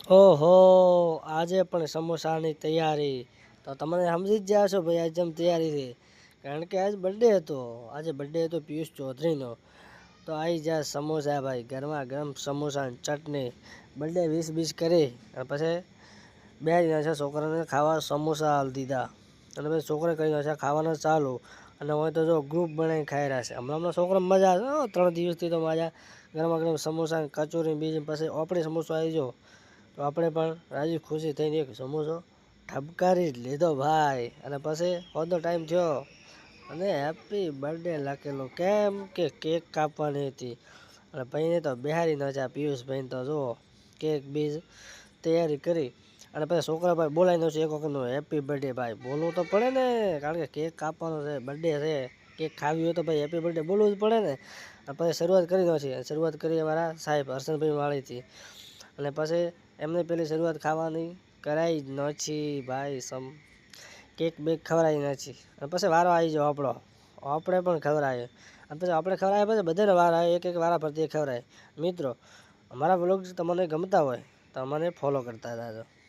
ઓહો, આજે પણ સમોસાની તૈયારી. તો તમે સમજી જ ગયા છો ભાઈ આજ જેમ તૈયારી છે. કારણ કે આજ બર્થડે હતો. આજે બર્થડે હતો પિયુષ ચૌધરીનો. તો આવી જાય સમોસા ભાઈ, ગરમા ગરમ સમોસા અને ચટણી. બર્થડે વિશ કરી અને પછી બે દિના છે છોકરાને ખાવા સમોસા આલી દીધા. અને પછી છોકરે કહી છે ખાવાનું ચાલુ. અને હોય તો જો ગ્રુપ બનાવીને ખાઈ રહ્યા છે. હમણાં છોકરા મજા આવે 3 દિવસથી તો મજા. ગરમા ગરમ સમોસા કચોરી બીજી પછી આપણે સમોસો આવી ગયો. તો આપણે પણ રાજી ખુશી થઈને એક સમોસો ઠપકારી જ લીધો ભાઈ. અને પછી હોદનો ટાઈમ થયો અને હેપી બર્થડે લખેલો. કેમ કે કેક કાપવાની હતી. અને ભાઈને તો બિહારી નાખ્યા પિયુષભાઈને તો જુઓ કેક બીજ તૈયારી કરી. અને પછી છોકરા ભાઈ બોલાવી દઉં છું એક વખતનો હેપી બર્થડે ભાઈ બોલવું તો પડે ને. કારણ કે કેક કાપવાનો છે, બર્થડે છે, કેક ખાવી હોય તો ભાઈ હેપી બર્થડે બોલવું જ પડે ને. પછી શરૂઆત કરી નાખી. શરૂઆત કરી અમારા સાહેબ હર્ષદભાઈ વાળીથી. અને પછી એમને પેલી શરૂઆત ખાવાની કરાવી જ નથી ભાઈ. કેક બેક ખવડાવી નથી. અને પછી વારો આવી જાઓ આપણો. આપણે પણ ખવડાવીએ. અને પછી આપણે ખવડાવ્યા પછી બધાને વાર આવે એક વારા પરથી ખવડાય. મિત્રો અમારા વ્લોગ તમને ગમતા હોય તો મને ફોલો કરતા રહેજો.